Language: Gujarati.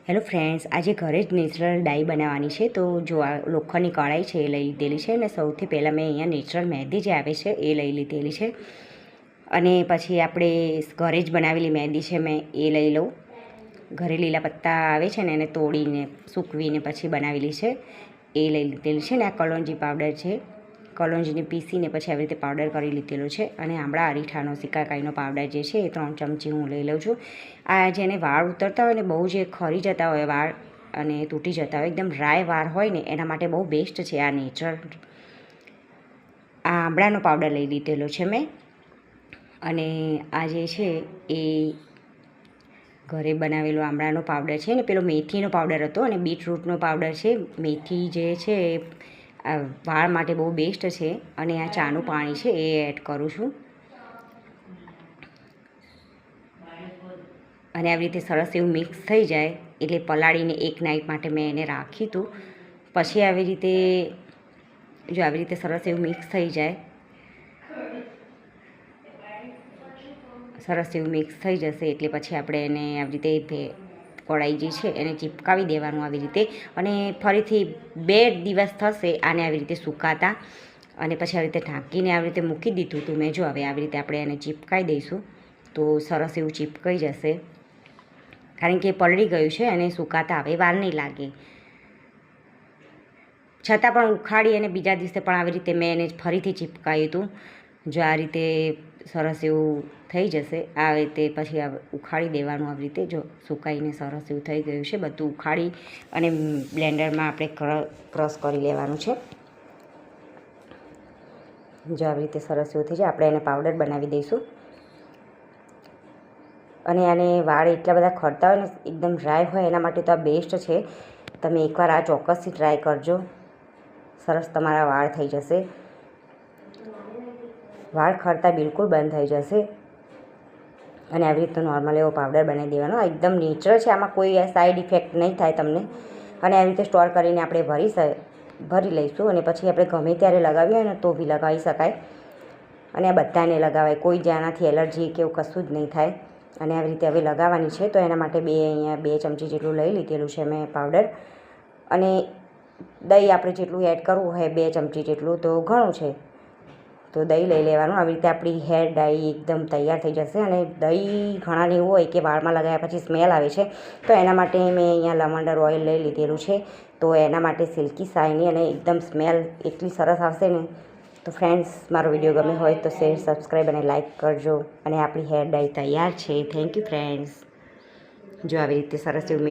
હેલો ફ્રેન્ડ્સ, આજે ઘરે જ નેચરલ ડાઈ બનાવવાની છે. તો જો આ લોખંડની કઢાઈ છે એ લઈ લીધેલી છે, અને સૌથી પહેલાં મેં અહીંયા નેચરલ મહેંદી જે આવે છે એ લઈ લીધેલી છે. અને પછી આપણે ઘરે જ બનાવેલી મહેંદી છે મેં એ લઈ લઉં. ઘરે લીલા પત્તા આવે છે ને એને તોડીને સૂકવીને પછી બનાવેલી છે એ લઈ લીધેલી છે. ને આ કલોંજી પાવડર છે, કલોંજીને પીસીને પછી આવી રીતે પાવડર કરી લીધેલો છે. અને આમળા અરીઠાનો સિક્કાકાઈનો પાવડર જે છે એ 3 ચમચી હું લઈ લઉં છું. આ જેને વાળ ઉતરતા હોય ને બહુ જે ખરી જતા હોય વાળ અને તૂટી જતા હોય, એકદમ ડ્રાય વાળ હોય ને એના માટે બહુ બેસ્ટ છે આ નેચરલ. આ આમળાનો પાવડર લઈ લીધેલો છે મેં. અને આ જે છે એ ઘરે બનાવેલો આમળાનો પાવડર છે. ને પેલો મેથીનો પાવડર હતો અને બીટરૂટનો પાવડર છે. મેથી જે છે એ વાળ માટે બહુ બેસ્ટ છે. અને આ ચાનું પાણી છે એ એડ કરું છું. અને આવી રીતે સરસ એવું મિક્સ થઈ જાય એટલે પલાળીને એક નાઇટ માટે મેં એને રાખ્યું હતું. પછી આવી રીતે જો આવી રીતે સરસ એવું મિક્સ થઈ જાય, સરસ એવું મિક્સ થઈ જશે એટલે પછી આપણે એને આવી રીતે કઢાઈ જે છે એને ચીપકાવી દેવાનું આવી રીતે. અને ફરીથી 2 દિવસ થશે આને આવી રીતે સુકાતા. અને પછી આવી રીતે ઢાંકીને આવી રીતે મૂકી દીધું હતું મેં. જો હવે આવી રીતે આપણે એને ચીપકાવી દઈશું તો સરસ એવું ચીપકાઈ જશે, કારણ કે પલળી ગયું છે અને સુકાતા હવે વાર નહીં લાગે. છતાં પણ ઉખાડી અને બીજા દિવસે પણ આવી રીતે મેં એને ફરીથી ચીપકાવ્યું હતું. જો આ રીતે સરસ એવું થઈ જશે. આ રીતે પછી ઉખાડી દેવાનું આવી રીતે. જો સુકાઈને સરસ એવું થઈ ગયું છે. બધું ઉખાડી અને બ્લેન્ડરમાં આપણે ક્રશ કરી લેવાનું છે. જો આવી રીતે સરસ એવું થઈ જાય આપણે એને પાવડર બનાવી દઈશું. અને આને વાળ એટલા બધા ખરતા હોય ને એકદમ ડ્રાય હોય એના માટે તો આ બેસ્ટ છે. તમે એકવાર આ ચોક્કસથી ટ્રાય કરજો, સરસ તમારા વાળ થઈ જશે. વાળ ખરતા બિલકુલ બંધ થઈ જશે. અને આવી રીતે નોર્મલ એવો પાવડર બનાવી દેવાનો. એકદમ નેચરલ છે, આમાં કોઈ સાઈડ ઇફેક્ટ નહીં થાય તમને. અને આવી રીતે સ્ટોર કરીને આપણે ભરી લઈશું. અને પછી આપણે ગમે ત્યારે લગાવ્યું હોય ને તો બી લગાવી શકાય. અને આ બધાને લગાવાય, કોઈ જેનાથી એલર્જી કે એવું કશું જ નહીં થાય. અને આવી રીતે હવે લગાવવાની છે. તો એના માટે અહીંયા 2 ચમચી જેટલું લઈ લીધેલું છે મેં પાવડર. અને દહીં આપણે જેટલું એડ કરવું હોય 2 ચમચી જેટલું તો ઘણું છે. તો દહીં લઈ લેવાનું. આવી રીતે આપણી હેર ડાઈ એકદમ તૈયાર થઈ જશે. અને દહીં ઘણાને એવું હોય કે વાળમાં લગાવ્યા પછી સ્મેલ આવે છે, તો એના માટે મેં અહીંયા લવંડર ઓઇલ લઈ લીધેલું છે. તો એના માટે સિલ્કી શાઇની અને એકદમ સ્મેલ એટલી સરસ આવશે ને. તો ફ્રેન્ડ્સ, મારો વિડીયો ગમે હોય તો શેર, સબસ્ક્રાઈબ અને લાઇક કરજો. અને આપણી હેર ડાઈ તૈયાર છે. Thank you friends. જો આવી રીતે સરસ એવું